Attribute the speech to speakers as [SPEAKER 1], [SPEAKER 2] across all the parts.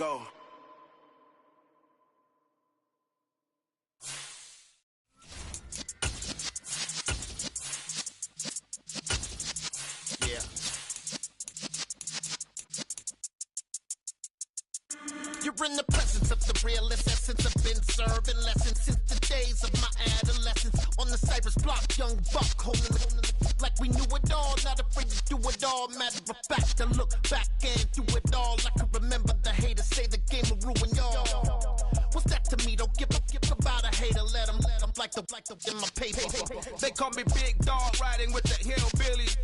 [SPEAKER 1] Go. Yeah. You're in the presence of the realest essence. I've been serving lessons since the days of my adolescence. On the Cypress block, young buck holding like we knew it all. Not afraid to do it all. Matter of fact, to look back and do it all. I can remember the haters say the game will ruin y'all. What's that to me? Don't give about a hater. Let them like the in my paper. They call me Big Dog, riding with the hillbillies.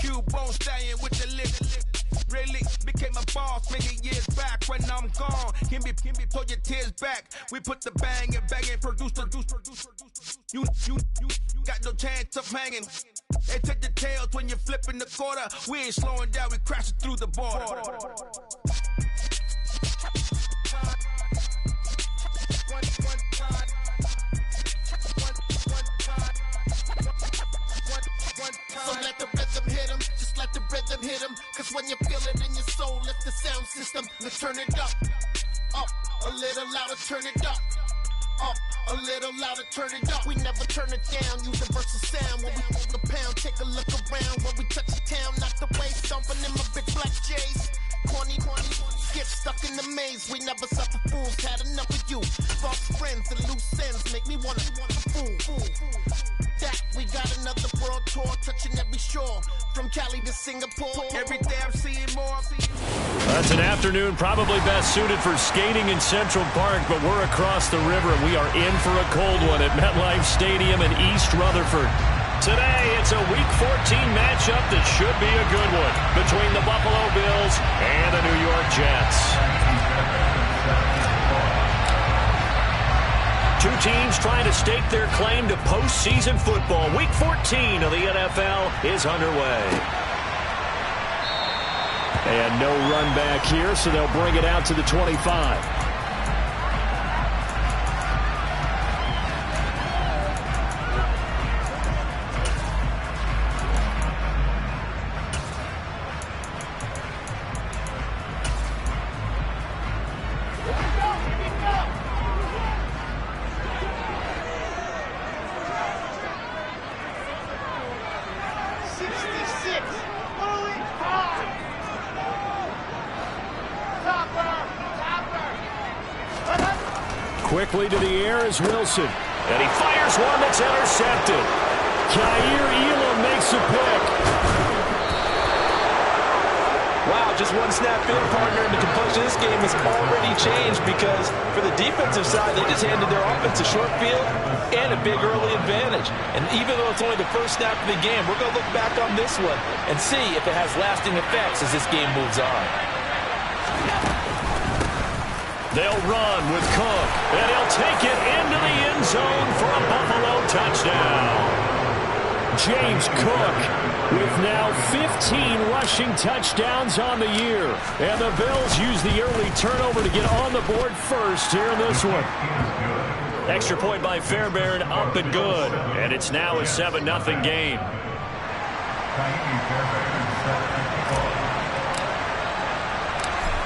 [SPEAKER 1] Q-Bone staying with the lip. Really became a boss many years back. When I'm gone, can be pull your tears back. We put the bang and produce. You got no chance of hanging. They take the tails when you're flipping the quarter. We ain't slowing down, we crashing through the border. So let the rhythm hit him, just let the rhythm hit him. Cause when you feel it in your soul, lift the sound system. Let's turn it up, a little louder, turn it up, a little louder, turn it up. We never turn it down, universal sound. When we pull the pound, take a look around. When we touch the town, knock the way, stomping in my big black J's. Corny, get stuck in the maze. We never suffer fools, had enough of you. False friends and loose ends make me wanna fool. That we got another world tour, touching every shore, from Cali to Singapore. Every day I'm seeing more.
[SPEAKER 2] That's an afternoon probably best suited for skating in Central Park, but we're across the river and we are in for a cold one at MetLife Stadium in East Rutherford. Today, it's a Week 14 matchup that should be a good one between the Buffalo Bills and the New York Jets. Two teams trying to stake their claim to postseason football. Week 14 of the NFL is underway. And no run back here, so they'll bring it out to the 25. Quickly to the air is Wilson. And he fires one that's intercepted. Kaiir Elam makes a pick.
[SPEAKER 3] Wow, just one snap in, partner, and the complexion of this game has already changed because for the defensive side, they just handed their offense a short field and a big early advantage. And even though it's only the first snap of the game, we're going to look back on this one and see if it has lasting effects as this game moves on.
[SPEAKER 2] They'll run with Cook, and he'll take it into the end zone for a Buffalo touchdown. James Cook with now 15 rushing touchdowns on the year. And the Bills use the early turnover to get on the board first here in this one. Extra point by Fairbairn, up and good. And it's now a 7-0 game.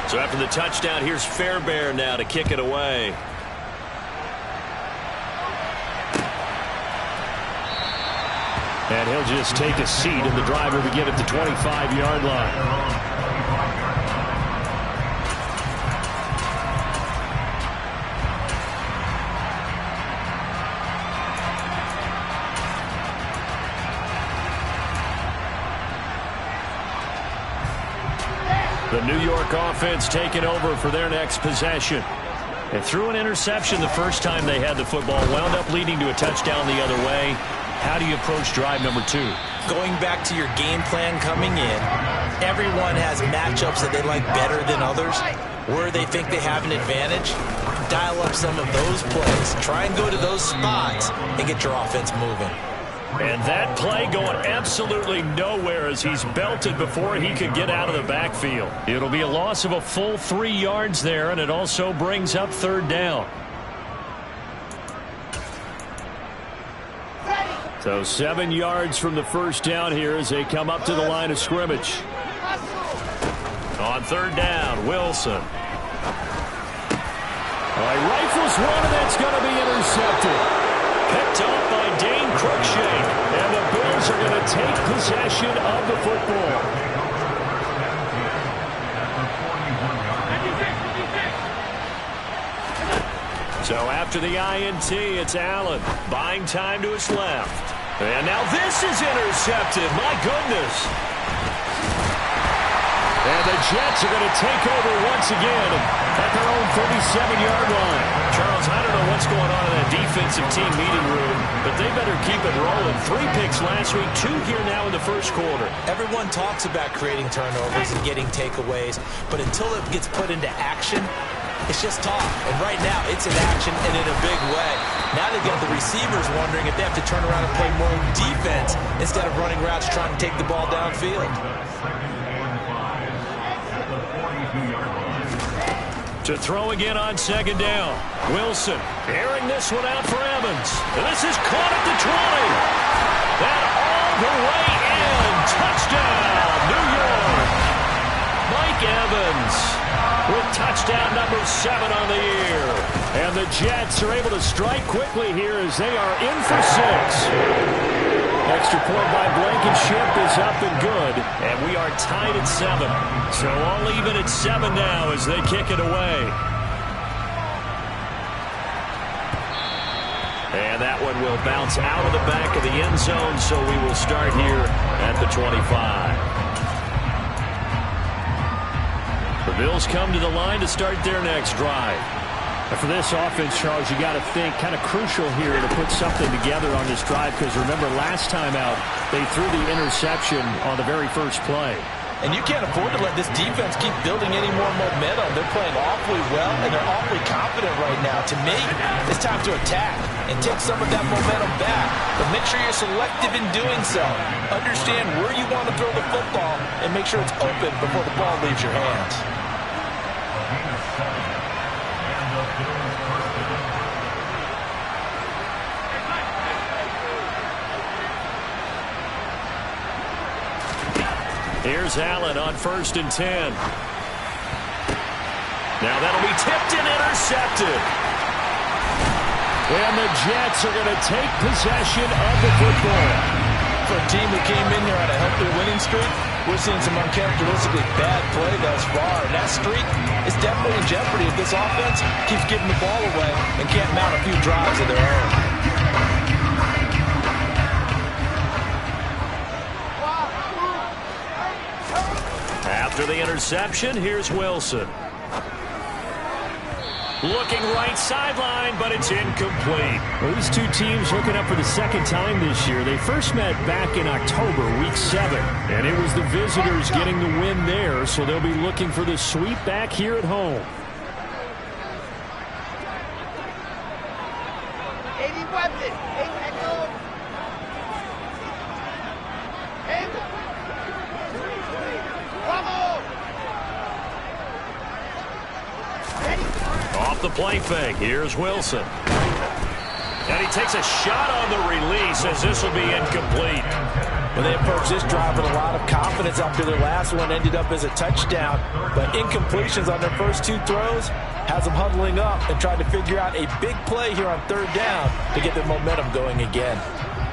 [SPEAKER 2] So after the touchdown, here's Fairbairn now to kick it away. And he'll just take a seat, and the driver will begin at the 25-yard line. The New York offense taking over for their next possession. And threw an interception the first time they had the football, wound up leading to a touchdown the other way. How do you approach drive number 2?
[SPEAKER 3] Going back to your game plan coming in, everyone has matchups that they like better than others. Where they think they have an advantage, dial up some of those plays. Try and go to those spots and get your offense moving.
[SPEAKER 2] And that play going absolutely nowhere as he's belted before he could get out of the backfield. It'll be a loss of a full 3 yards there, and it also brings up third down. So 7 yards from the first down here as they come up to the line of scrimmage. On third down, Wilson. Here's one, and that's going to be intercepted. Picked off by Dane Cruikshank. And the Bills are going to take possession of the football. So after the INT, it's Allen. Buying time to his left. And now this is intercepted. My goodness. And the Jets are going to take over once again at their own 37-yard line. Charles, I don't know what's going on in that defensive team meeting room, but they better keep it rolling. 3 picks last week, 2 here now in the first quarter.
[SPEAKER 3] Everyone talks about creating turnovers and getting takeaways, but until it gets put into action, it's just talk. And right now, it's in action and in a big way. Now they've got the receivers wondering if they have to turn around and play more defense instead of running routes trying to take the ball downfield.
[SPEAKER 2] To throw again on second down. Wilson airing this one out for Evans. And this is caught at the 20. And all the way in. Touchdown, New York. Mike Evans with touchdown number 7 on the year. And the Jets are able to strike quickly here as they are in for 6. Extra point by Blankenship is up and good. And we are tied at 7. So all even at 7 now as they kick it away. And that one will bounce out of the back of the end zone, so we will start here at the 25. The Bills come to the line to start their next drive. And for this offense, Charles, you got to think kind of crucial here to put something together on this drive, because remember last time out they threw the interception on the very first play.
[SPEAKER 3] And you can't afford to let this defense keep building any more momentum. They're playing awfully well, and they're awfully confident right now. To me, it's time to attack and take some of that momentum back. But make sure you're selective in doing so. Understand where you want to throw the football and make sure it's open before the ball leaves your hands.
[SPEAKER 2] Here's Allen on 1st and 10. Now that'll be tipped and intercepted. And the Jets are going to take possession of the football.
[SPEAKER 3] For a team who came in here on a healthy winning streak, we're seeing some uncharacteristically bad play thus far. And that streak is definitely in jeopardy if this offense keeps giving the ball away and can't mount a few drives of their own.
[SPEAKER 2] After the interception, here's Wilson. Looking right sideline, but it's incomplete.
[SPEAKER 4] Well, these two teams hooking up for the second time this year. They first met back in October, week 7. And it was the visitors getting the win there, so they'll be looking for the sweep back here at home.
[SPEAKER 2] The play fake. Here's Wilson. And he takes a shot on the release as this will be incomplete.
[SPEAKER 3] Well, they approached this drive with a lot of confidence after their last one ended up as a touchdown. But incompletions on their first 2 throws has them huddling up and trying to figure out a big play here on 3rd down to get their momentum going again.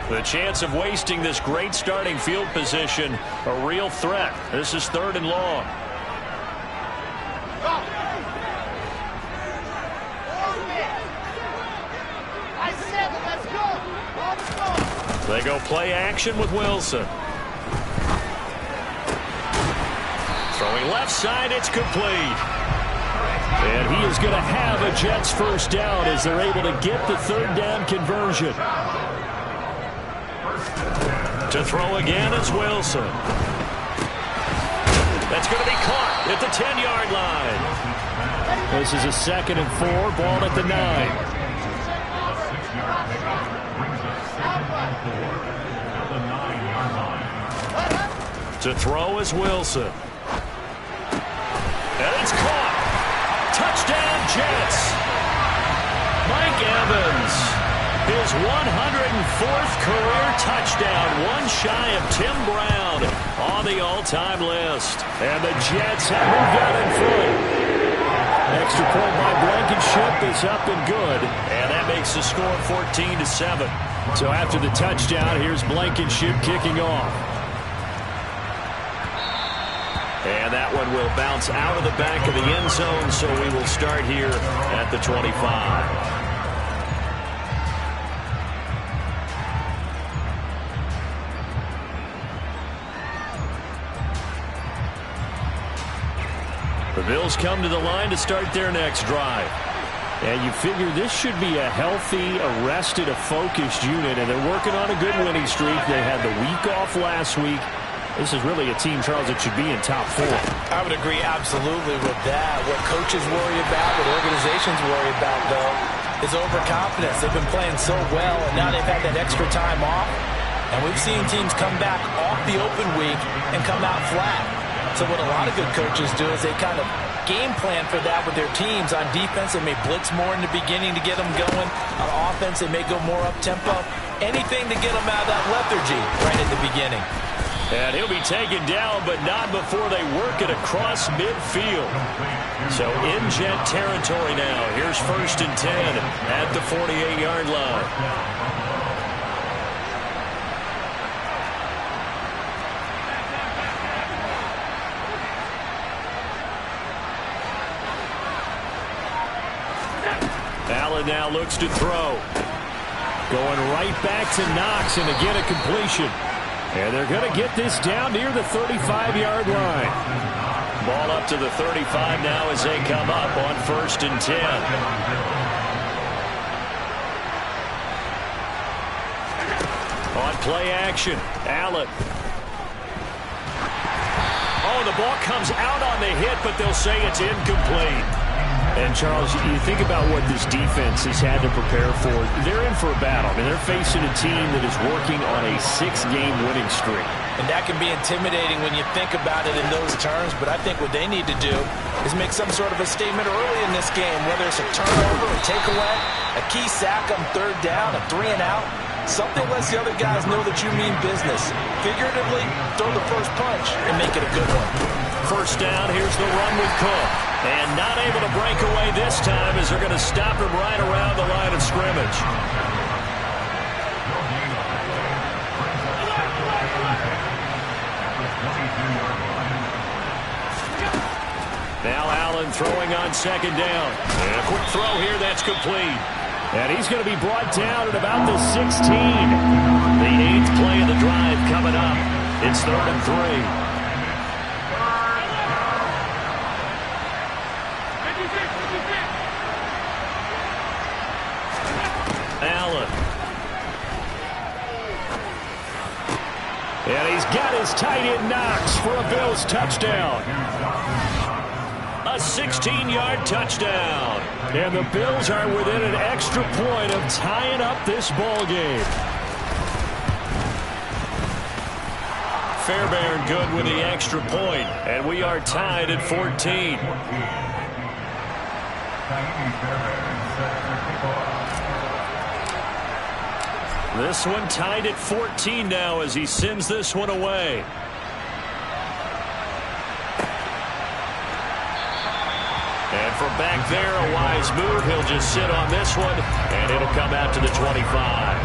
[SPEAKER 2] The chance of wasting this great starting field position, a real threat. This is 3rd and long. They go play action with Wilson. Throwing left side, it's complete.
[SPEAKER 4] And he is going to have a Jets first down as they're able to get the 3rd down conversion.
[SPEAKER 2] To throw again is Wilson. That's going to be caught at the 10-yard line.
[SPEAKER 4] This is a 2nd and 4, ball at the 9.
[SPEAKER 2] To throw is Wilson. And it's caught. Touchdown, Jets. Mike Evans. His 104th career touchdown. One shy of Tim Brown on the all-time list.
[SPEAKER 4] And the Jets have moved out in front. Extra point by Blankenship is up and good.
[SPEAKER 2] And that makes the score 14-7.
[SPEAKER 4] So after the touchdown, here's Blankenship kicking off.
[SPEAKER 2] And that one will bounce out of the back of the end zone, so we will start here at the 25. The Bills come to the line to start their next drive.
[SPEAKER 4] And you figure this should be a healthy, arrested, a focused unit, and they're working on a good winning streak. They had the week off last week. This is really a team, Charles, that should be in top 4.
[SPEAKER 3] I would agree absolutely with that. What coaches worry about, what organizations worry about, though, is overconfidence. They've been playing so well, and now they've had that extra time off. And we've seen teams come back off the open week and come out flat. So what a lot of good coaches do is they kind of game plan for that with their teams. On defense, they may blitz more in the beginning to get them going. On offense, they may go more up-tempo. Anything to get them out of that lethargy right at the beginning.
[SPEAKER 2] And he'll be taken down, but not before they work it across midfield. So in Jet territory now. Here's 1st and 10 at the 48-yard line. Allen now looks to throw.
[SPEAKER 4] Going right back to Knox, and again a completion. And they're going to get this down near the 35-yard line.
[SPEAKER 2] Ball up to the 35 now as they come up on 1st and 10. On play action, Allen. Oh, the ball comes out on the hit, but they'll say it's incomplete.
[SPEAKER 4] And, Charles, you think about what this defense has had to prepare for. They're in for a battle. I mean, they're facing a team that is working on a 6-game winning streak.
[SPEAKER 3] And that can be intimidating when you think about it in those terms, but I think what they need to do is make some sort of a statement early in this game, whether it's a turnover, a takeaway, a key sack on 3rd down, a 3-and-out. Something lets the other guys know that you mean business. Figuratively, throw the first punch and make it a good one.
[SPEAKER 2] 1st down, here's the run with Cook. And not able to break away this time as they're going to stop him right around the line of scrimmage. Now Allen throwing on 2nd down. And a quick throw here, that's complete.
[SPEAKER 4] And he's going to be brought down at about the 16.
[SPEAKER 2] The 8th play of the drive coming up. It's 3rd and 3. Allen.
[SPEAKER 4] And he's got his tight end Knox for a Bills touchdown.
[SPEAKER 2] A 16-yard touchdown.
[SPEAKER 4] And the Bills are within an extra point of tying up this ball game.
[SPEAKER 2] Fairbairn good with the extra point. And we are tied at 14. This one tied at 14 now as he sends this one away. And from back there, a wise move. He'll just sit on this one, and it'll come out to the 25.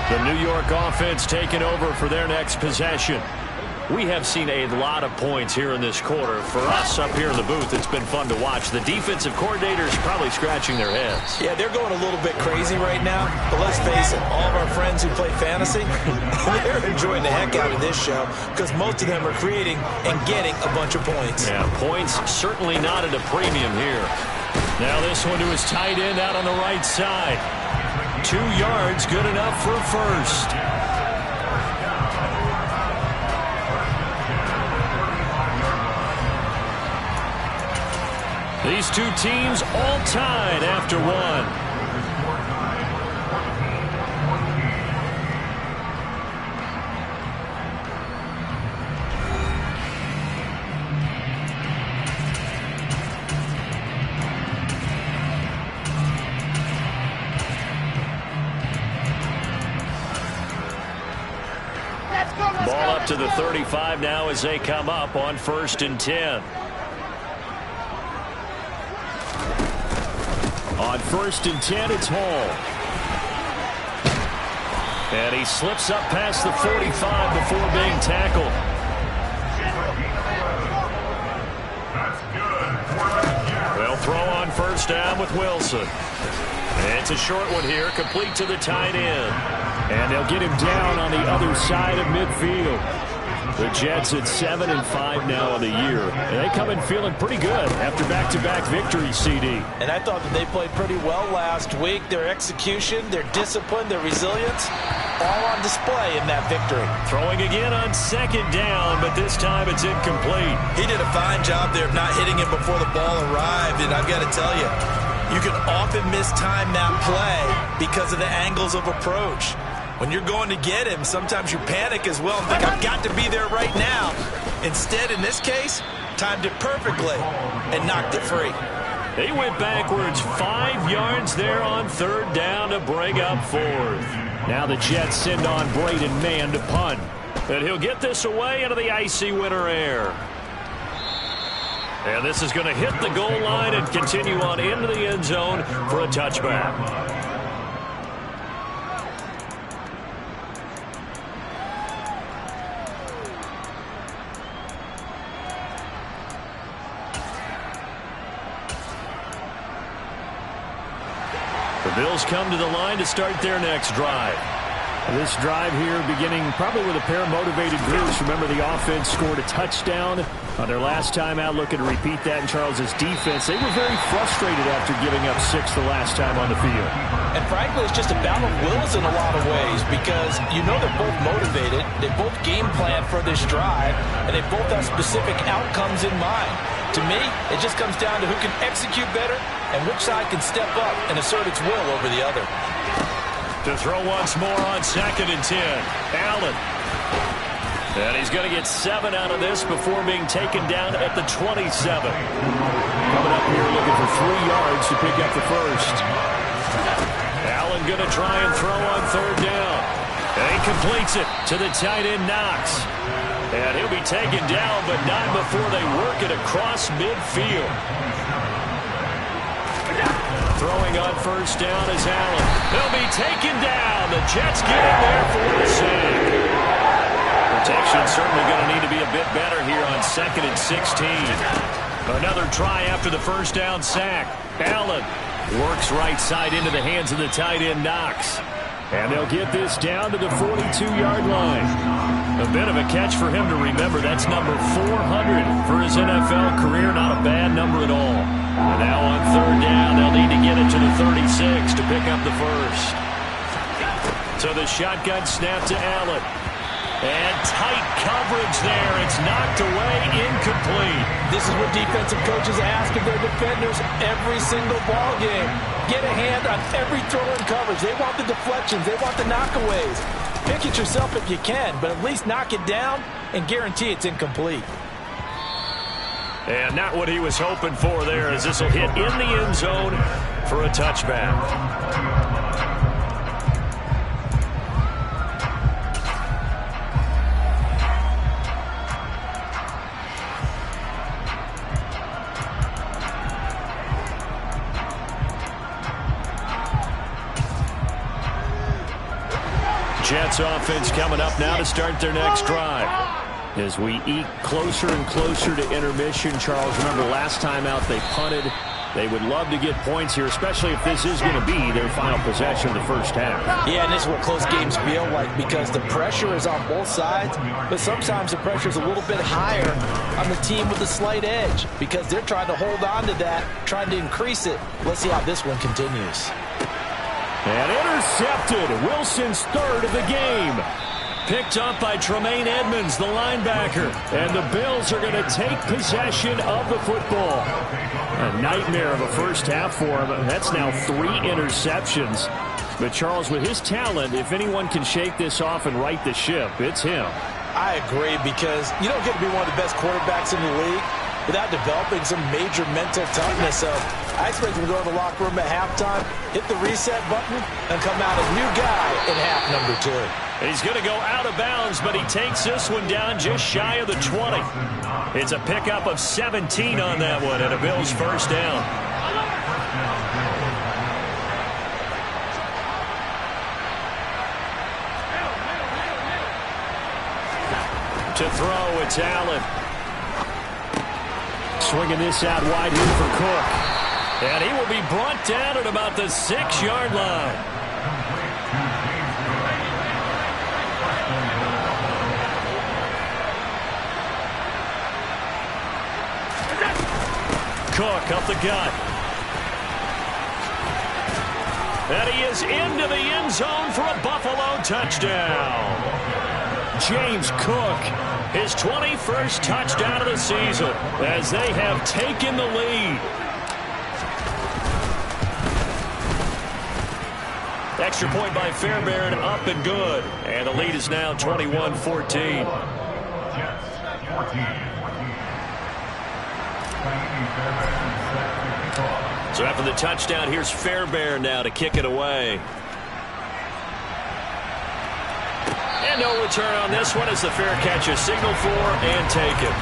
[SPEAKER 2] The New York offense taking over for their next possession. We have seen a lot of points here in this quarter. For us up here in the booth, it's been fun to watch. The defensive coordinators probably scratching their heads.
[SPEAKER 3] Yeah, they're going a little bit crazy right now. But let's face it, all of our friends who play fantasy, they're enjoying the heck out of this show because most of them are creating and getting a bunch of points.
[SPEAKER 2] Yeah, points certainly not at a premium here. Now this one to his tight end out on the right side. 2 yards, good enough for a first. These two teams all tied after one. Ball up to to the 35 now as they come up on 1st and 10. On 1st and 10, it's Hall. And he slips up past the 45 before being tackled. They'll throw on 1st down with Wilson. It's a short one here, complete to the tight end. And they'll get him down on the other side of midfield. The Jets at 7-5 now on the year. And they come in feeling pretty good after back-to-back victories, CD.
[SPEAKER 3] And I thought that they played pretty well last week. Their execution, their discipline, their resilience, all on display in that victory.
[SPEAKER 2] Throwing again on 2nd down, but this time it's incomplete.
[SPEAKER 3] He did a fine job there of not hitting it before the ball arrived. And I've got to tell you, you can often mistime that play because of the angles of approach. When you're going to get him, sometimes you panic as well and think, I've got to be there right now. Instead, in this case, timed it perfectly and knocked it free.
[SPEAKER 2] They went backwards 5 yards there on 3rd down to bring up 4th. Now the Jets send on Braden Mann to punt. And he'll get this away into the icy winter air. And this is going to hit the goal line and continue on into the end zone for a touchback. The Bills come to the line to start their next drive. This drive here beginning probably with a pair of motivated groups. Remember, the offense scored a touchdown on their last time out, looking to repeat that in Charles' defense. They were very frustrated after giving up 6 the last time on the field.
[SPEAKER 3] And frankly, it's just a battle of wills in a lot of ways because you know they're both motivated, they both game plan for this drive, and they both have specific outcomes in mind. To me, it just comes down to who can execute better and which side can step up and assert its will over the other.
[SPEAKER 2] To throw once more on 2nd and 10. Allen. And he's going to get 7 out of this before being taken down at the 27. Coming up here looking for 3 yards to pick up the first. Allen going to try and throw on 3rd down. And he completes it to the tight end Knox. And he'll be taken down, but not before they work it across midfield. Throwing on 1st down is Allen. He'll be taken down. The Jets get in there for the sack. Protection certainly going to need to be a bit better here on 2nd and 16. Another try after the 1st down sack. Allen works right side into the hands of the tight end Knox. And they'll get this down to the 42-yard line. A bit of a catch for him to remember. That's number 400 for his NFL career. Not a bad number at all. And now on 3rd down, they'll need to get it to the 36 to pick up the first. So the shotgun snap to Allen. And tight coverage there. It's knocked away, incomplete.
[SPEAKER 3] This is what defensive coaches ask of their defenders every single ball game. Get a hand on every throw in coverage. They want the deflections. They want the knockaways. Pick it yourself if you can, but at least knock it down and guarantee it's incomplete.
[SPEAKER 2] And not what he was hoping for there, as this will hit in the end zone for a touchback. Jets offense coming up now to start their next drive. As we eke closer and closer to intermission, Charles, remember last time out they punted. They would love to get points here, especially if this is going to be their final possession of the first half.
[SPEAKER 3] Yeah, and this is what close games feel like because the pressure is on both sides, but sometimes the pressure is a little bit higher on the team with a slight edge because they're trying to hold on to that, trying to increase it. Let's see how this one continues.
[SPEAKER 2] And intercepted. Wilson's 3rd of the game. Picked up by Tremaine Edmonds, the linebacker. And the Bills are going to take possession of the football. A nightmare of a first half for him. That's now 3 interceptions. But Charles, with his talent, if anyone can shake this off and right the ship, it's him.
[SPEAKER 3] I agree because you don't get to be one of the best quarterbacks in the league without developing some major mental toughness. So I expect him to go to the locker room at halftime, hit the reset button, and come out a new guy in half number 2.
[SPEAKER 2] He's going to go out of bounds, but he takes this one down just shy of the 20. It's a pickup of 17 on that one, and a Bills first down. To throw, it's Allen. Swinging this out wide here for Cook. And he will be brought down at about the 6-yard line. Cook up the gut. And he is into the end zone for a Buffalo touchdown. James Cook, his 21st touchdown of the season, as they have taken the lead. Extra point by Fairbairn, up and good. And the lead is now 21-14. So after the touchdown, here's Fairbairn now to kick it away. And no return on this one as the fair catch is signaled for and taken.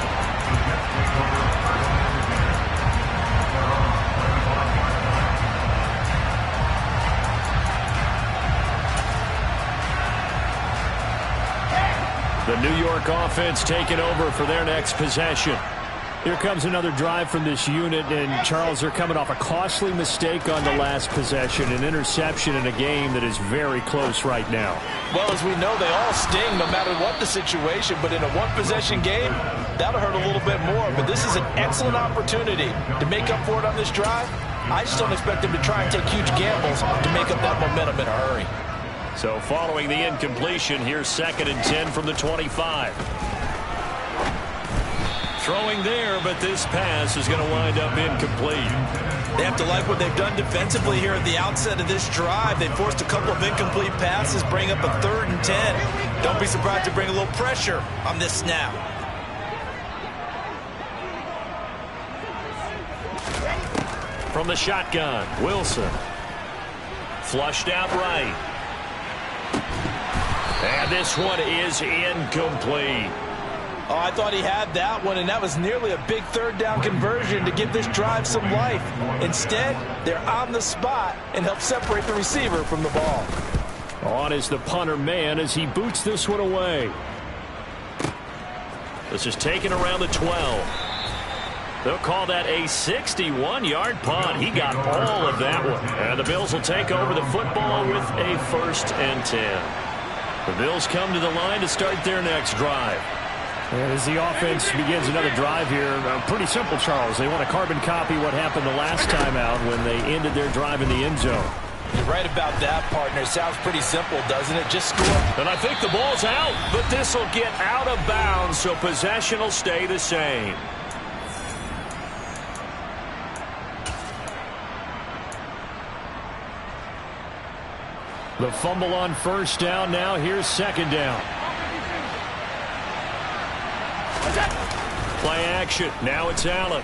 [SPEAKER 2] The New York offense taking over for their next possession. Here comes another drive from this unit, and Charles, they're coming off a costly mistake on the last possession, an interception in a game that is very close right now.
[SPEAKER 3] Well, as we know, they all sting no matter what the situation, but in a one-possession game, that'll hurt a little bit more. But this is an excellent opportunity to make up for it on this drive. I just don't expect them to try and take huge gambles to make up that momentum in a hurry.
[SPEAKER 2] So following the incompletion, here's 2nd and 10 from the 25. Throwing there, but this pass is going to wind up incomplete.
[SPEAKER 3] They have to like what they've done defensively here at the outset of this drive. They forced a couple of incomplete passes, bring up a 3rd and 10. Don't be surprised to bring a little pressure on this snap.
[SPEAKER 2] From the shotgun, Wilson. Flushed out right. And this one is incomplete.
[SPEAKER 3] Oh, I thought he had that one, and that was nearly a big 3rd down conversion to give this drive some life. Instead, they're on the spot and help separate the receiver from the ball.
[SPEAKER 2] On is the punter man as he boots this one away. This is taken around the 12. They'll call that a 61-yard punt. He got all of that one. And the Bills will take over the football with a 1st and 10. The Bills come to the line to start their next drive. And as the offense begins another drive here, pretty simple, Charles. They want to carbon copy what happened the last time out when they ended their drive in the end zone.
[SPEAKER 3] You're right about that, partner. Sounds pretty simple, doesn't it? Just score.
[SPEAKER 2] And I think the ball's out, but this will get out of bounds, so possession will stay the same. The fumble on 1st down. Now here's 2nd down. Play action. Now it's Allen.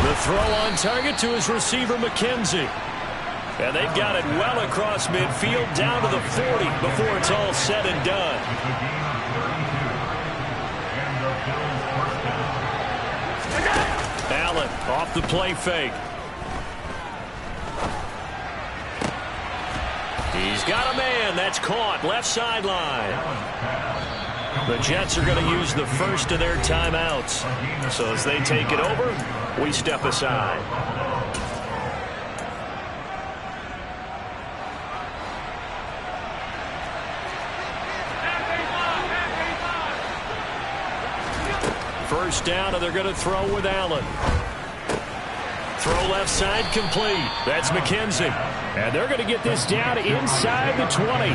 [SPEAKER 2] The throw on target to his receiver, McKenzie. And they've got it well across midfield down to the 40 before it's all said and done. Allen off the play fake. He's got a man. That's caught. Left sideline. The Jets are going to use the first of their timeouts. So as they take it over, we step aside. First down, and they're going to throw with Allen. Throw left side complete. That's McKenzie. And they're going to get this down inside the 20.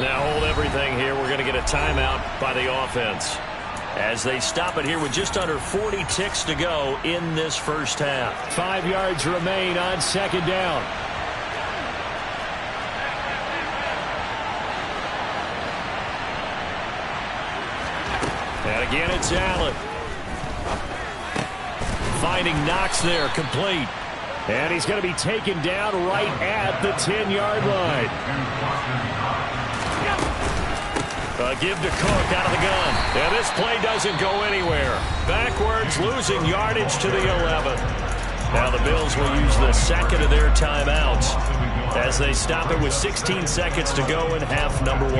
[SPEAKER 2] Now hold everything here. We're going to get a timeout by the offense as they stop it here with just under 40 ticks to go in this first half. 5 yards remain on 2nd down.
[SPEAKER 4] And again, it's Allen. Finding Knox there, complete. And he's going to be taken down right at the 10-yard line. Give to Cook out of the gun. And this play doesn't go anywhere. Backwards, losing yardage to the 11. Now the Bills will use the second of their timeouts as they stop it with 16 seconds to go in half number 1.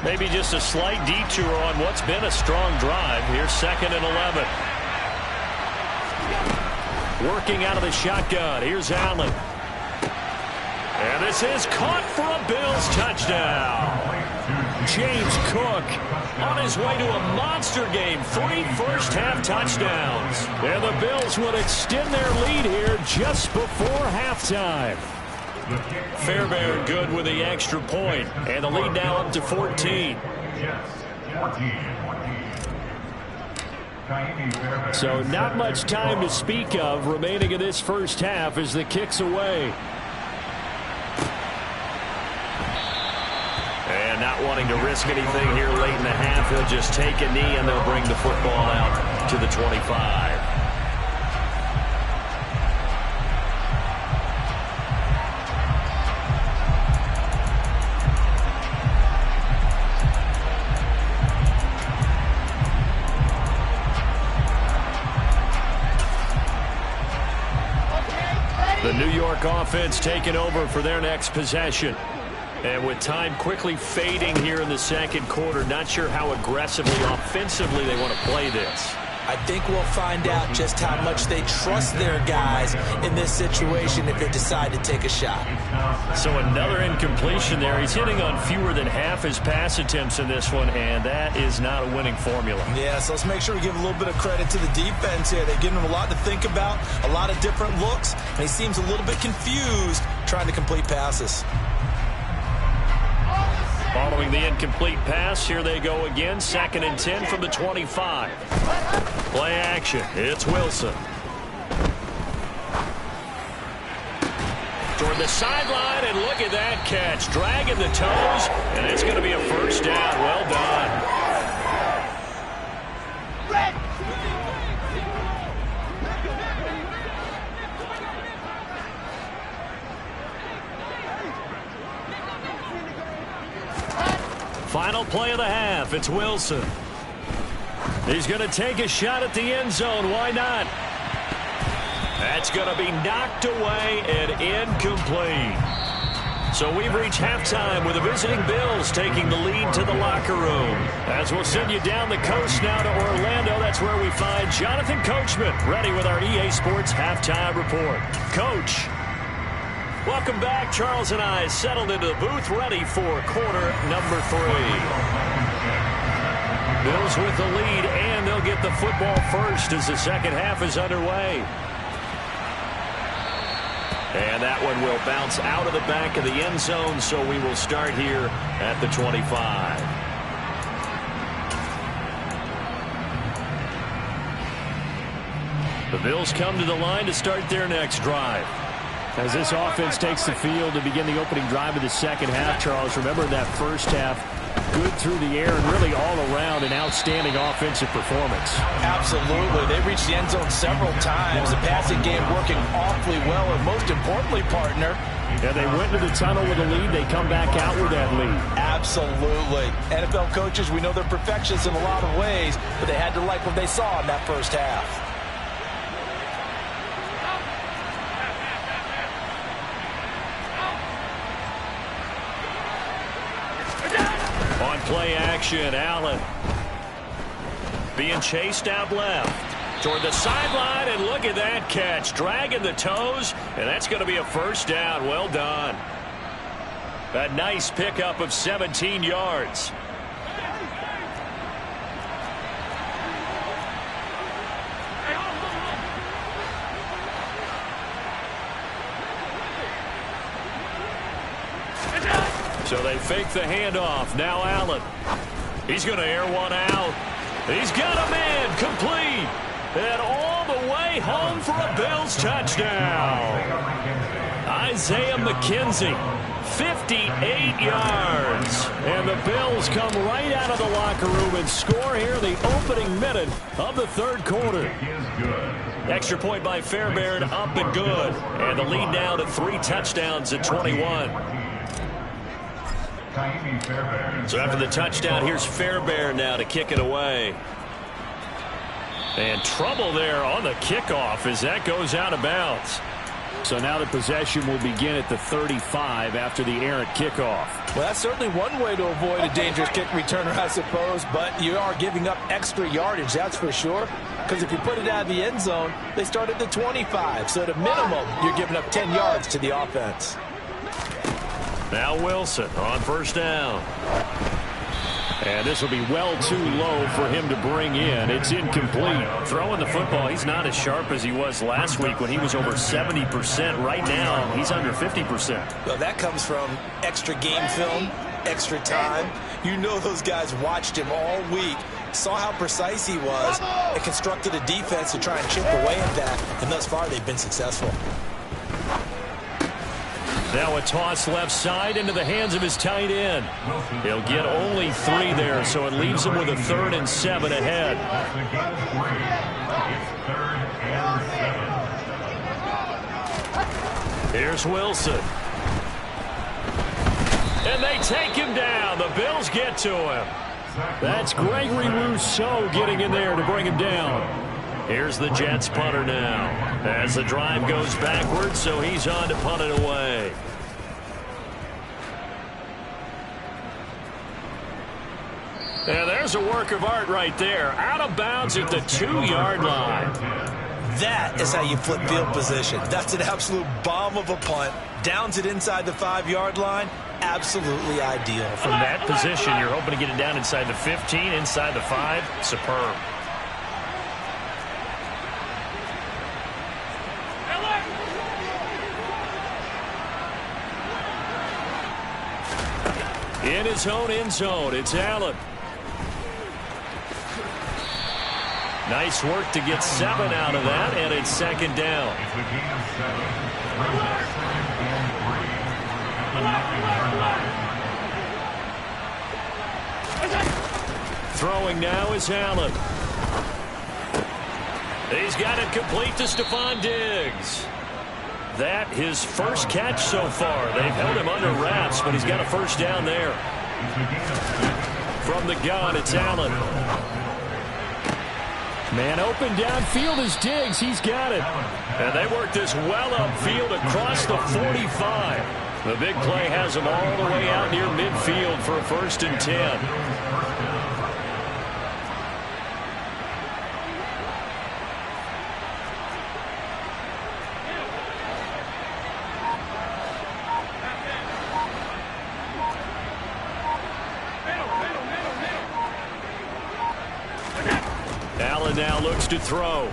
[SPEAKER 4] Maybe just a slight detour on what's been a strong drive. Here's 2nd and 11. Working out of the shotgun. Here's Allen. And this is caught for a Bills touchdown. James Cook on his way to a monster game. 3 first-half touchdowns. And the Bills would extend their lead here just before halftime. Fairbairn good with the extra point, and the lead now up to 14. So not much time to speak of remaining in this first half as the kick's away. And not wanting to risk anything here late in the half, he'll just take a knee and they'll bring the football out to the 25. The New York offense taking over for their next possession. And with time quickly fading here in the second quarter, not sure how aggressively, offensively they want to play this.
[SPEAKER 3] I think we'll find out just how much they trust their guys in this situation if they decide to take a shot.
[SPEAKER 4] So another incompletion there. He's hitting on fewer than half his pass attempts in this one, and that is not a winning formula.
[SPEAKER 3] Yeah, so let's make sure we give a little bit of credit to the defense here. They've given him a lot to think about, a lot of different looks, and he seems a little bit confused trying to complete passes.
[SPEAKER 4] Following the incomplete pass, here they go again. 2nd and 10 from the 25. Play action. It's Wilson. Toward the sideline, and look at that catch. Dragging the toes, and it's going to be a first down. Well done. Final play of the half. It's Wilson. He's going to take a shot at the end zone. Why not? That's going to be knocked away and incomplete. So we've reached halftime with the visiting Bills taking the lead to the locker room. As we'll send you down the coast now to Orlando, that's where we find Jonathan Coachman ready with our EA Sports Halftime Report. Coach. Welcome back. Charles and I settled into the booth ready for quarter number 3. Bills with the lead, and they'll get the football first as the second half is underway. And that one will bounce out of the back of the end zone, so we will start here at the 25. The Bills come to the line to start their next drive. As this offense takes the field to begin the opening drive of the second half, Charles, remember that first half, good through the air and really all around an outstanding offensive performance.
[SPEAKER 3] Absolutely. They reached the end zone several times. The passing game working awfully well, and most importantly, partner,
[SPEAKER 4] yeah, they went to the tunnel with a lead. They come back out with that lead.
[SPEAKER 3] Absolutely. NFL coaches, we know they're perfectionists in a lot of ways, but they had to like what they saw in that first half.
[SPEAKER 4] On play action, Allen being chased out left toward the sideline, and look at that catch, dragging the toes, and that's going to be a first down. Well done. A nice pickup of 17 yards. So they fake the handoff. Now Allen. He's going to air one out. He's got a man complete. And all the way home for a Bills touchdown. Isaiah McKenzie 58 yards. And the Bills come right out of the locker room and score here the opening minute of the third quarter. Extra point by Fairbairn, up and good. And the lead now to 3 touchdowns at 21. So after the touchdown, here's Fairbairn now to kick it away. And trouble there on the kickoff as that goes out of bounds. So now the possession will begin at the 35 after the errant kickoff.
[SPEAKER 3] Well, that's certainly one way to avoid a dangerous kick returner, I suppose, but you are giving up extra yardage, that's for sure. Because if you put it out of the end zone, they start at the 25. So at a minimum, you're giving up 10 yards to the offense.
[SPEAKER 4] Now Wilson on first down. And this will be well too low for him to bring in. It's incomplete. Throwing the football, he's not as sharp as he was last week when he was over 70%. Right now, he's under 50%.
[SPEAKER 3] Well, that comes from extra game film, extra time. You know those guys watched him all week, saw how precise he was, and constructed a defense to try and chip away at that. And thus far, they've been successful.
[SPEAKER 4] Now a toss left side into the hands of his tight end. He'll get only 3 there, so it leaves him with a 3rd and 7 ahead. Here's Wilson. And they take him down. The Bills get to him. That's Gregory Rousseau getting in there to bring him down. Here's the Jets punter now as the drive goes backwards, so he's on to punt it away. And there's a work of art right there. Out of bounds at the 2-yard line.
[SPEAKER 3] That is how you flip field position. That's an absolute bomb of a punt. Downs it inside the 5-yard line. Absolutely ideal.
[SPEAKER 4] From that position, you're hoping to get it down inside the 15, inside the 5. Superb. In his own end zone, it's Allen. Nice work to get 7 out of that, and it's 2nd down. Throwing now is Allen. He's got it complete to Stephon Diggs. That his first catch so far. They've held him under wraps, but he's got a first down there. From the gun, it's Allen. Man open downfield is Diggs. He's got it. And they work this well upfield across the 45. The big play has him all the way out near midfield for a 1st and 10. Allen now looks to throw.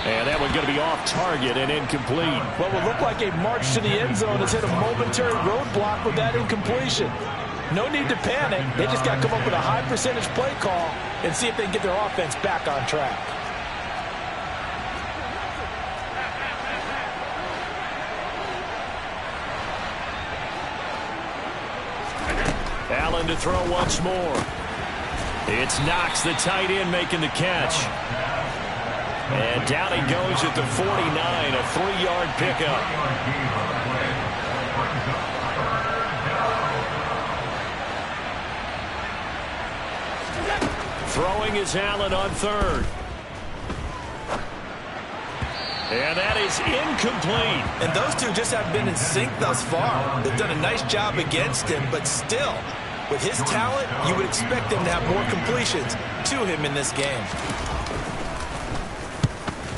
[SPEAKER 4] And that one's going to be off target and incomplete.
[SPEAKER 3] What will look like a march to the end zone has hit a momentary roadblock with that incompletion. No need to panic. They just got to come up with a high percentage play call and see if they can get their offense back on track.
[SPEAKER 4] Allen to throw once more. It's Knox, the tight end, making the catch. And down he goes at the 49, a 3-yard pickup. Throwing is Allen on 3rd. And that is incomplete.
[SPEAKER 3] And those two just have been in sync thus far. They've done a nice job against him, but still, with his talent, you would expect him to have more completions to him in this game.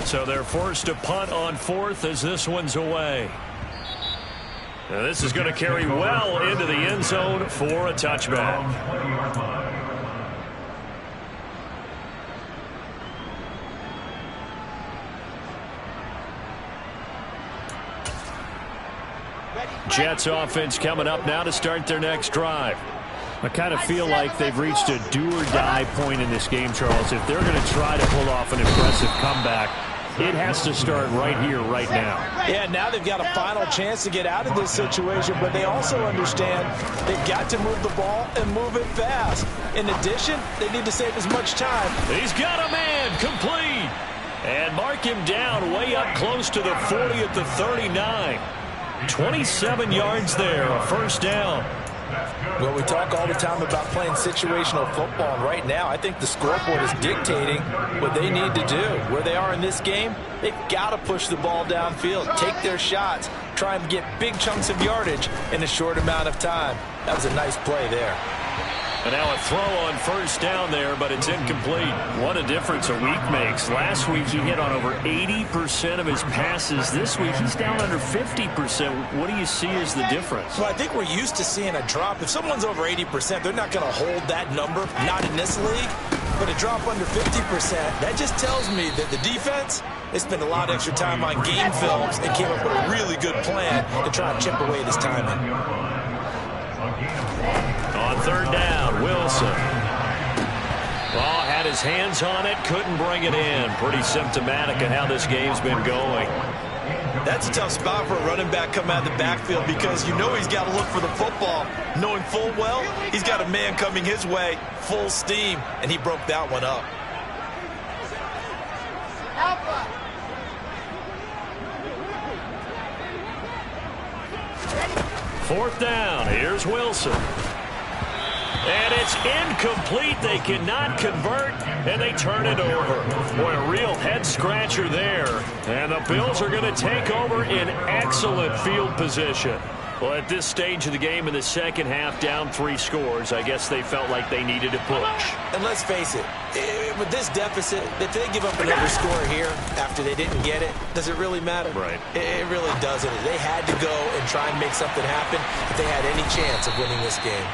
[SPEAKER 4] So they're forced to punt on 4th as this one's away. Now this is going to carry well into the end zone for a touchback. Jets offense coming up now to start their next drive. I kind of feel like they've reached a do-or-die point in this game, Charles. If they're going to try to pull off an impressive comeback,
[SPEAKER 2] It has to start right here, right now.
[SPEAKER 3] Yeah, now they've got a final chance to get out of this situation, but they also understand they've got to move the ball and move it fast. In addition, they need to save as much time.
[SPEAKER 2] He's got a man, complete. And mark him down way up close to the 40 at the 39. 27 yards there, a first down.
[SPEAKER 3] Well, we talk all the time about playing situational football, and right now I think the scoreboard is dictating what they need to do. Where they are in this game, they've got to push the ball downfield, take their shots, try and get big chunks of yardage in a short amount of time. That was a nice play there.
[SPEAKER 2] And now a throw on first down there, but it's incomplete. What a difference a week makes. Last week he hit on over 80% of his passes. This week he's down under 50%. What do you see as the difference?
[SPEAKER 3] Well, I think we're used to seeing a drop. If someone's over 80%, they're not going to hold that number, not in this league. But a drop under 50%, that just tells me that the defense, they spent a lot of extra time on game films and came up with a really good plan to try and chip away this timing.
[SPEAKER 2] On third down, Wilson. Ball had his hands on it, couldn't bring it in. Pretty symptomatic of how this game's been going.
[SPEAKER 3] That's a tough spot for a running back coming out of the backfield because you know he's got to look for the football, knowing full well he's got a man coming his way, full steam, and he broke that one up.
[SPEAKER 2] Fourth down, here's Wilson. And it's incomplete. They cannot convert, and they turn it over. Boy, a real head-scratcher there. And the Bills are going to take over in excellent field position. Well, at this stage of the game in the second half, down 3 scores, I guess they felt like they needed to push.
[SPEAKER 3] And let's face it, with this deficit, if they give up another score here after they didn't get it, does it really matter?
[SPEAKER 2] Right.
[SPEAKER 3] It really doesn't. They had to go and try and make something happen if they had any chance of winning this game.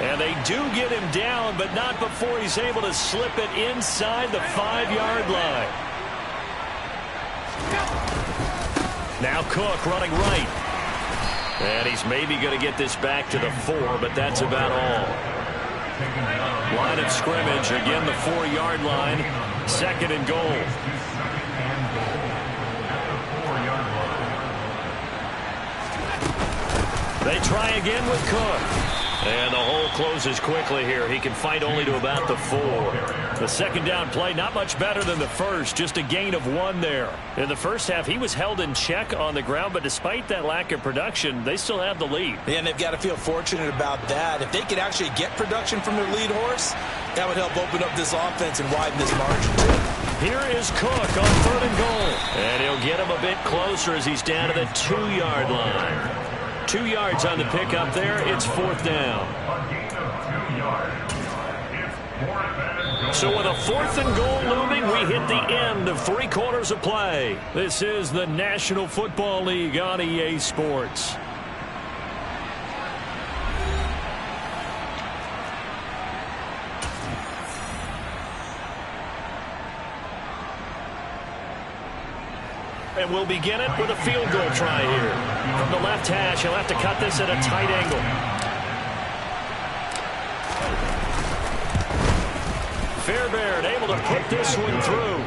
[SPEAKER 2] And they do get him down, but not before he's able to slip it inside the 5-yard line. Now Cook running right. And he's maybe going to get this back to the 4, but that's about all. Line of scrimmage, again the 4-yard line. Second and goal. They try again with Cook. And the hole closes quickly here. He can fight only to about the 4. The second down play, not much better than the first. Just a gain of 1 there. In the first half, he was held in check on the ground, but despite that lack of production, they still have the lead.
[SPEAKER 3] Yeah, and they've got to feel fortunate about that. If they could actually get production from their lead horse, that would help open up this offense and widen this margin too.
[SPEAKER 2] Here is Cook on third and goal. And he'll get him a bit closer as he's down to the 2-yard line. 2 yards on the pickup there. It's fourth down. So with a 4th and goal looming, we hit the end of 3 quarters of play. This is the National Football League on EA Sports. And we'll begin it with a field goal try here. From the left hash, he'll have to cut this at a tight angle. Fairbairn able to put this one through.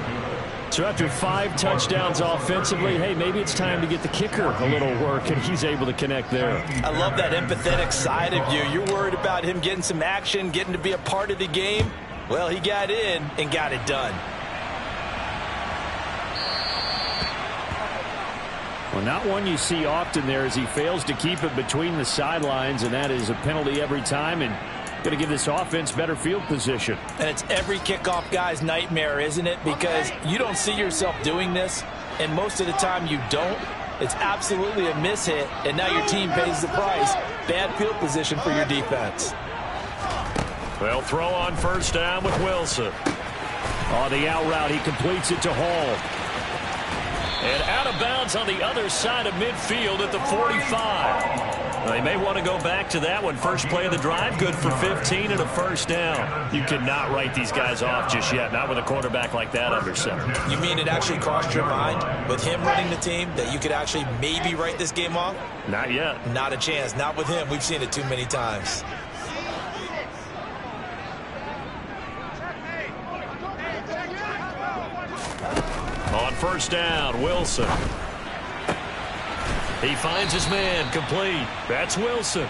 [SPEAKER 2] So after 5 touchdowns offensively, hey, maybe it's time to get the kicker a little work, and he's able to connect there.
[SPEAKER 3] I love that empathetic side of you. You're worried about him getting some action, getting to be a part of the game. Well, he got in and got it done.
[SPEAKER 2] Well, not one you see often there as he fails to keep it between the sidelines, and that is a penalty every time, and going to give this offense better field position.
[SPEAKER 3] And it's every kickoff guy's nightmare, isn't it? Because you don't see yourself doing this, and most of the time you don't. It's absolutely a mishit, and now your team pays the price. Bad field position for your defense.
[SPEAKER 2] They'll throw on first down with Wilson. On the out route, he completes it to Hall. And out of bounds on the other side of midfield at the 45. They may want to go back to that one. First play of the drive, good for 15 and a first down. You cannot write these guys off just yet, not with a quarterback like that under center.
[SPEAKER 3] You mean it actually crossed your mind with him running the team that you could actually maybe write this game off?
[SPEAKER 2] Not yet.
[SPEAKER 3] Not a chance. Not with him. We've seen it too many times.
[SPEAKER 4] On first down, Wilson. He finds his man, complete. That's Wilson.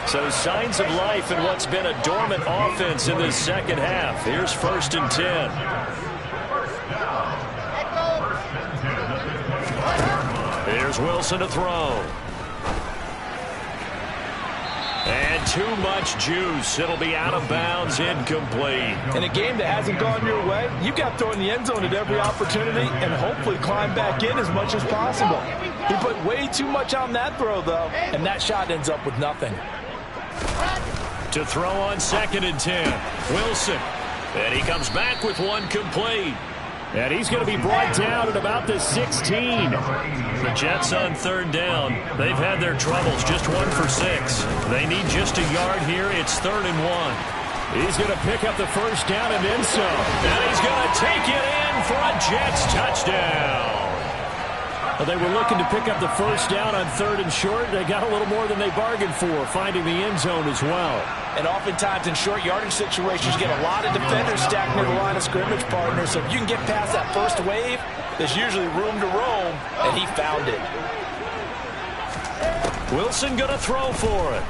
[SPEAKER 4] So signs of life in what's been a dormant offense in this second half. Here's 1st and 10. Here's Wilson to throw. And too much juice. It'll be out of bounds, incomplete.
[SPEAKER 3] In a game that hasn't gone your way, you got to throw in the end zone at every opportunity and hopefully climb back in as much as possible. He put way too much on that throw, though, and that shot ends up with nothing.
[SPEAKER 4] To throw on 2nd and 10. Wilson. And he comes back with one complete. And he's going to be brought down at about the 16. The Jets on 3rd down. They've had their troubles, just 1 for 6. They need just a yard here. It's 3rd and 1. He's going to pick up the first down and then some. And he's going to take it in for a Jets touchdown. Well, they were looking to pick up the first down on 3rd and short. They got a little more than they bargained for, finding the end zone as well.
[SPEAKER 3] And oftentimes in short yardage situations, you get a lot of defenders stacked near the line of scrimmage, partner. So if you can get past that first wave, there's usually room to roam, and he found it.
[SPEAKER 4] Wilson going to throw for it.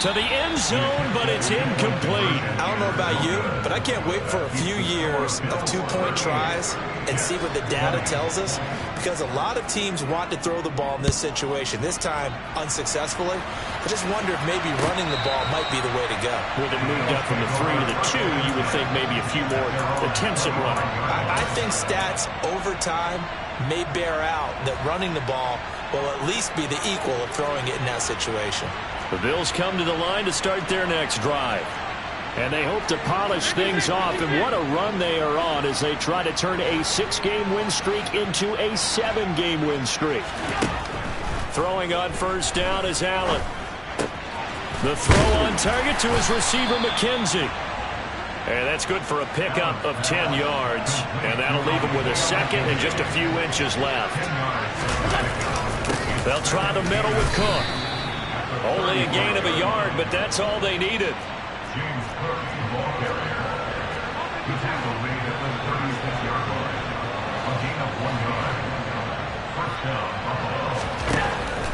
[SPEAKER 4] To the end zone, but it's incomplete.
[SPEAKER 5] I don't know about you, but I can't wait for a few years of two-point tries and see what the data tells us, because a lot of teams want to throw the ball in this situation, this time unsuccessfully. I just wonder if maybe running the ball might be the way to go.
[SPEAKER 4] With it moved up from the 3 to the 2, you would think maybe a few more attempts at running.
[SPEAKER 5] I think stats over time may bear out that running the ball will at least be the equal of throwing it in that situation.
[SPEAKER 4] The Bills come to the line to start their next drive. And they hope to polish things off. And what a run they are on as they try to turn a 6-game win streak into a 7-game win streak. Throwing on first down is Allen. The throw on target to his receiver, McKenzie. And that's good for a pickup of 10 yards. And that'll leave him with a second and just a few inches left. They'll try the middle with Cook. Only a gain of a yard, but that's all they needed.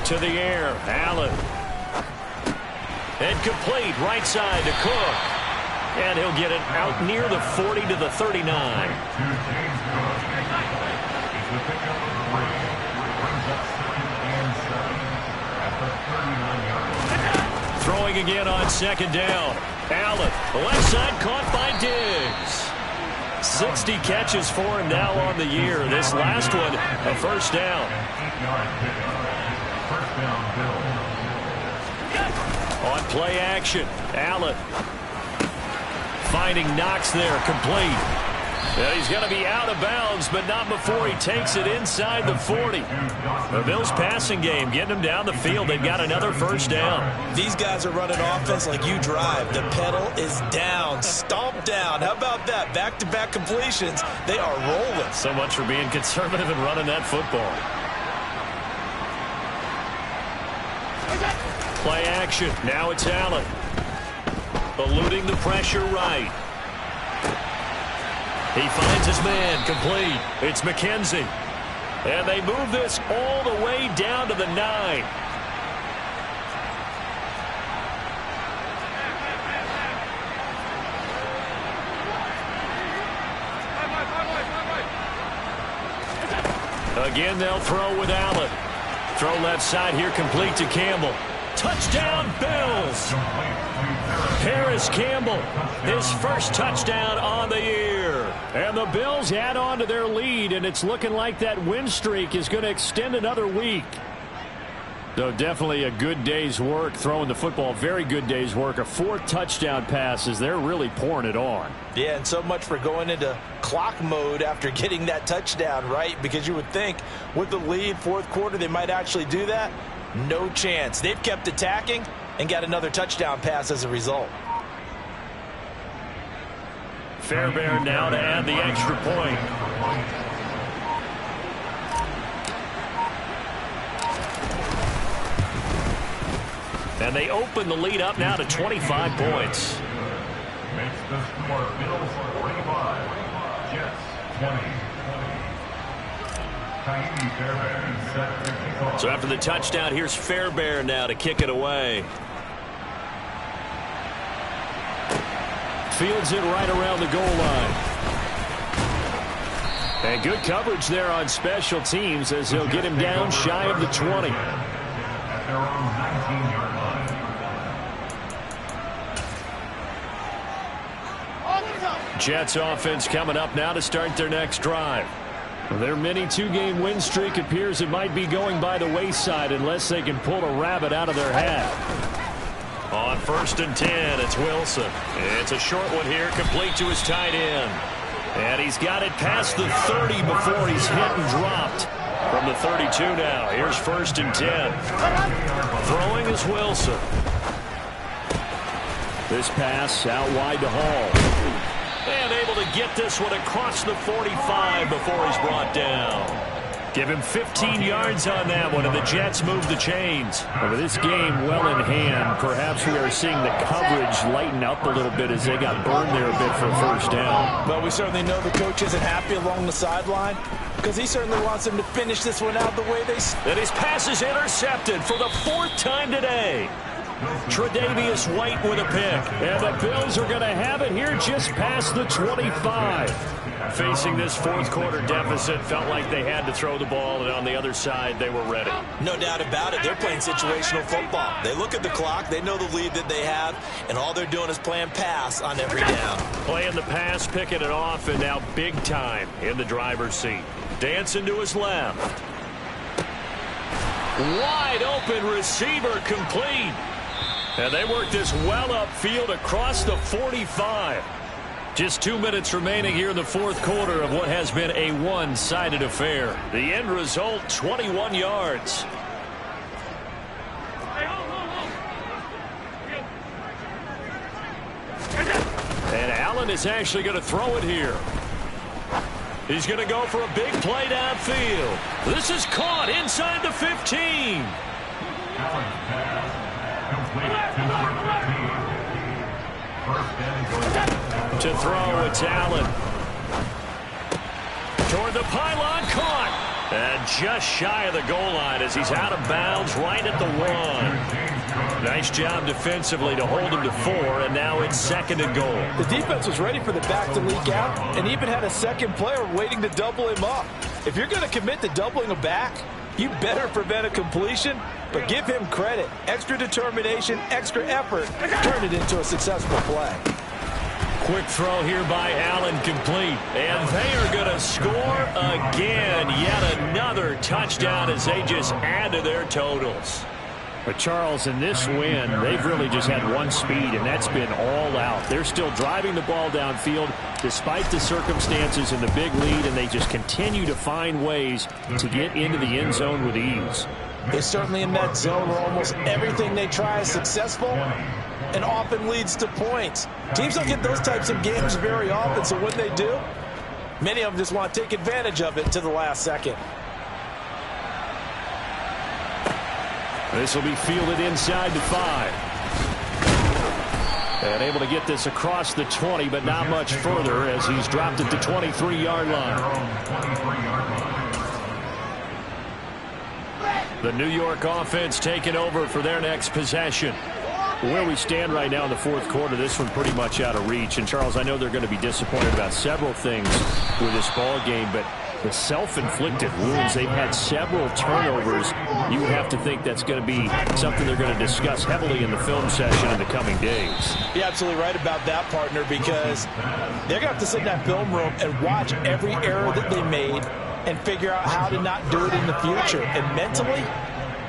[SPEAKER 4] To the air, Allen. And complete, right side to Cook. And he'll get it out near the 40 to the 39. Throwing again on second down. Allen, the left side caught by Diggs. 60 catches for him now on the year. This last one, a first down. On play action, Allen. Finding Knox there, complete. And he's going to be out of bounds, but not before he takes it inside the 40. The Bills passing game, getting them down the field. They've got another first down.
[SPEAKER 5] These guys are running offense like you drive. The pedal is down, stomp down. How about that? Back-to-back completions. They are rolling.
[SPEAKER 4] So much for being conservative and running that football. Play action. Now it's Allen. Eluding the pressure right. He finds his man, complete. It's McKenzie. And they move this all the way down to the 9. Again, they'll throw with Allen. Throw left side here, complete to Campbell. Touchdown, Bills! Paris Campbell, his first touchdown on the year. And the Bills add on to their lead, and it's looking like that win streak is going to extend another week. So definitely a good day's work throwing the football. Very good day's work. A 4th touchdown pass as they're really pouring it on.
[SPEAKER 5] Yeah, and so much for going into clock mode after getting that touchdown, right? Because you would think with the lead, 4th quarter, they might actually do that. No chance. They've kept attacking and got another touchdown pass as a result.
[SPEAKER 4] Fairbairn now to add the extra point. And they open the lead up now to 25 points.
[SPEAKER 6] Makes the score Bills 45,
[SPEAKER 2] So after the touchdown, here's Fairbairn now to kick it away. Fields it right around the goal line. And good coverage there on special teams as he'll get him down shy of the 20.
[SPEAKER 6] At their own 19-yard line.
[SPEAKER 2] Jets offense coming up now to start their next drive. Their mini two-game win streak appears it might be going by the wayside unless they can pull a rabbit out of their hat. On 1st and 10, it's Wilson. It's a short one here, complete to his tight end. And he's got it past the 30 before he's hit and dropped. From the 32 now, here's 1st and 10. Throwing is Wilson. This pass out wide to Hall. And able to get this one across the 45 before he's brought down. Give him 15 yards on that one, and the Jets move the chains. With this game well in hand, perhaps we are seeing the coverage lighten up a little bit as they got burned there a bit for a first down.
[SPEAKER 5] But we certainly know the coach isn't happy along the sideline because he certainly wants them to finish this one out the way they...
[SPEAKER 2] And his pass is intercepted for the 4th time today. Tre'Davious White with a pick. And the Bills are going to have it here just past the 25. Facing this 4th quarter deficit, felt like they had to throw the ball, and on the other side, they were ready.
[SPEAKER 5] No doubt about it. They're playing situational football. They look at the clock, they know the lead that they have, and all they're doing is playing pass on every down.
[SPEAKER 2] Playing the pass, picking it off, and now big time in the driver's seat. Dancing to his left. Wide open receiver complete. And they work this well upfield across the 45. Just 2 minutes remaining here in the 4th quarter of what has been a one-sided affair. The end result, 21 yards. And Allen is actually going to throw it here. He's going to go for a big play downfield. This is caught inside the 15.
[SPEAKER 6] Allen's pass complete to number 15. 1st and goal.
[SPEAKER 2] To throw, it's Allen. Toward the pylon, caught. And just shy of the goal line as he's out of bounds right at the 1. Nice job defensively to hold him to 4, and now it's 2nd and goal.
[SPEAKER 3] The defense was ready for the back to leak out and even had a second player waiting to double him up. If you're going to commit to doubling a back, you better prevent a completion, but give him credit. Extra determination, extra effort, turn it into a successful play.
[SPEAKER 2] Quick throw here by Allen, complete. And they are going to score again. Yet another touchdown as they just add to their totals. But Charles, in this win, they've really just had one speed, and that's been all out. They're still driving the ball downfield despite the circumstances and the big lead, and they just continue to find ways to get into the end zone with ease.
[SPEAKER 5] They're certainly in that zone where almost everything they try is successful and often leads to points. Teams don't get those types of games very often, so when they do, many of them just want to take advantage of it to the last second.
[SPEAKER 2] This will be fielded inside the 5. And able to get this across the 20, but not much further as he's dropped it to 23-yard line. The New York offense taking over for their next possession. Where we stand right now in the 4th quarter, this one pretty much out of reach. And, Charles, I know they're going to be disappointed about several things with this ball game, but the self-inflicted wounds, they've had several turnovers. You have to think that's going to be something they're going to discuss heavily in the film session in the coming days.
[SPEAKER 5] You're absolutely right about that, partner, because they're going to have to sit in that film room and watch every error that they made and figure out how to not do it in the future. And mentally,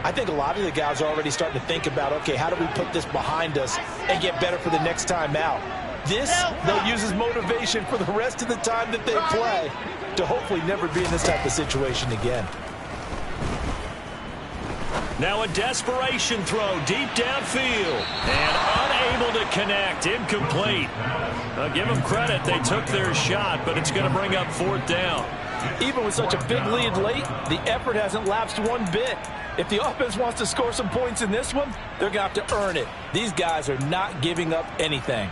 [SPEAKER 5] I think a lot of the guys are already starting to think about, okay, how do we put this behind us and get better for the next time out? This, they'll use as motivation for the rest of the time that they play to hopefully never be in this type of situation again.
[SPEAKER 2] Now a desperation throw deep downfield. And unable to connect. Incomplete. Give them credit. They took their shot, but it's going to bring up 4th down.
[SPEAKER 3] Even with such a big lead late, the effort hasn't lapsed one bit. If the offense wants to score some points in this one, they're going to have to earn it. These guys are not giving up anything.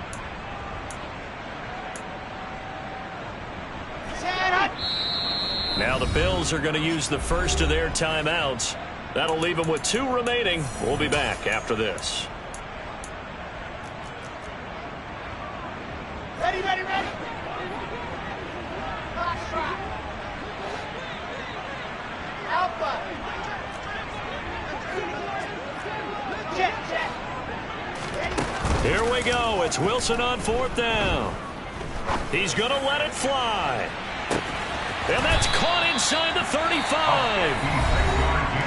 [SPEAKER 2] Now the Bills are going to use the first of their timeouts. That'll leave them with 2 remaining. We'll be back after this.
[SPEAKER 6] Ready, ready, ready. Alpha. Check, check.
[SPEAKER 2] Here we go. It's Wilson on 4th down. He's going to let it fly. And that's caught inside the 35.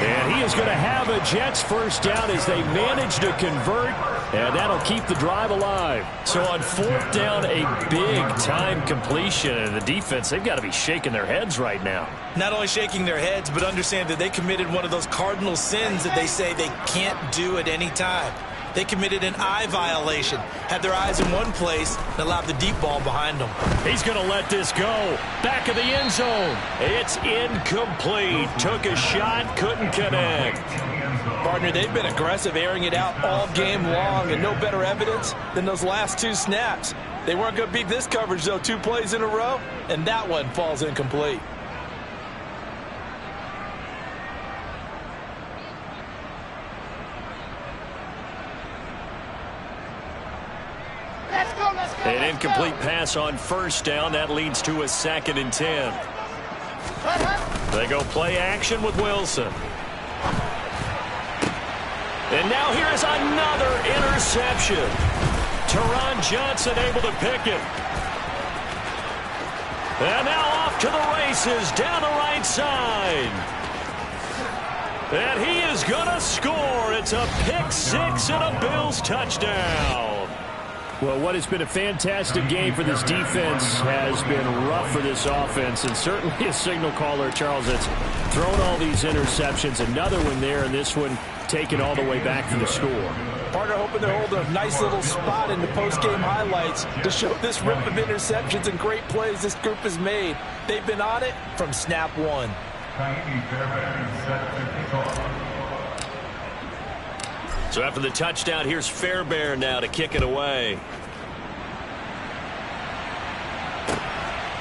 [SPEAKER 2] And he is going to have a Jets first down as they manage to convert, and that'll keep the drive alive. So on 4th down, a big-time completion, and the defense, they've got to be shaking their heads right now.
[SPEAKER 5] Not only shaking their heads, but understand that they committed one of those cardinal sins that they say they can't do at any time. They committed an eye violation, had their eyes in one place, and allowed the deep ball behind them.
[SPEAKER 2] He's going to let this go. Back of the end zone. It's incomplete. Took a shot, couldn't connect.
[SPEAKER 3] Partner, they've been aggressive, airing it out all game long, and no better evidence than those last 2 snaps. They weren't going to beat this coverage, though, 2 plays in a row, and that one falls incomplete.
[SPEAKER 2] An incomplete pass on 1st down. That leads to a 2nd and 10. They go play action with Wilson. And now here is another interception. Taron Johnson able to pick it. And now off to the races down the right side. And he is going to score. It's a pick-6 and a Bills touchdown. Well, what has been a fantastic game for this defense has been rough for this offense, and certainly a signal caller, Charles, that's thrown all these interceptions. Another one there, and this one taken all the way back for the score.
[SPEAKER 3] Partner hoping to hold a nice little spot in the post-game highlights to show this rip of interceptions and great plays this group has made. They've been on it from snap 1.
[SPEAKER 2] So after the touchdown, here's Fairbairn now to kick it away.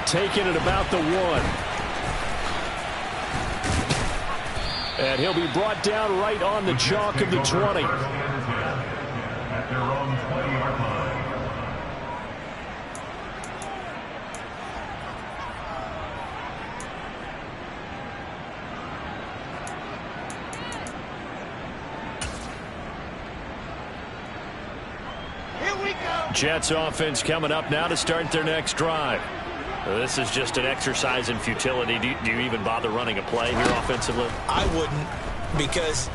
[SPEAKER 2] Taking it about the 1. And he'll be brought down right on the chalk of the 20.
[SPEAKER 6] At their own 20-yard line.
[SPEAKER 2] Jets offense coming up now to start their next drive. This is just an exercise in futility. Do you even bother running a play here offensively?
[SPEAKER 5] I wouldn't, because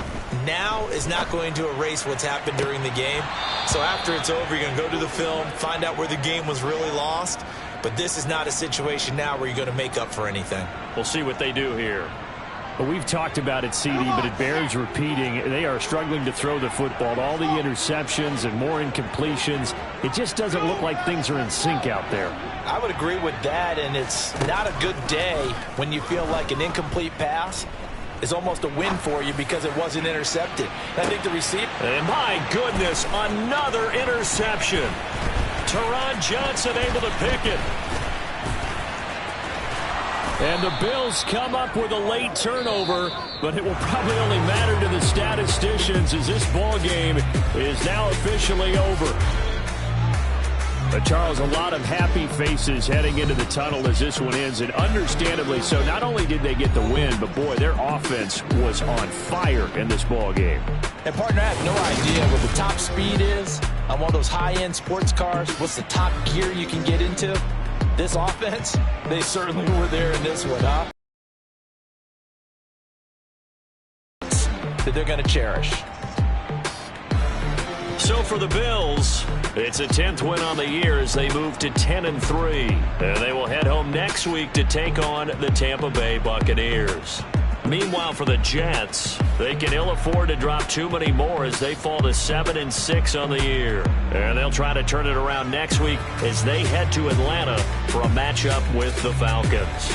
[SPEAKER 5] now is not going to erase what's happened during the game. So after it's over, you're going to go to the film, find out where the game was really lost. But this is not a situation now where you're going to make up for anything.
[SPEAKER 2] We'll see what they do here. Well, we've talked about it, CD, but it bears repeating. They are struggling to throw the football. All the interceptions and more incompletions. It just doesn't look like things are in sync out there.
[SPEAKER 3] I would agree with that, and it's not a good day when you feel like an incomplete pass is almost a win for you because it wasn't intercepted. I think the receiver...
[SPEAKER 2] And my goodness, another interception. Taron Johnson able to pick it. And the Bills come up with a late turnover, but it will probably only matter to the statisticians as this ball game is now officially over. But Charles, a lot of happy faces heading into the tunnel as this one ends, and understandably so. Not only did they get the win, but boy, their offense was on fire in this ball game.
[SPEAKER 3] And partner, I have no idea what the top speed is on one of those high-end sports cars. What's the top gear you can get into? This offense, they certainly were there in this one, huh? That they're going to cherish.
[SPEAKER 2] So for the Bills, it's a 10th win on the year as they move to 10-3. And they will head home next week to take on the Tampa Bay Buccaneers. Meanwhile, for the Jets, they can ill afford to drop too many more as they fall to 7-6 on the year. And they'll try to turn it around next week as they head to Atlanta for a matchup with the Falcons.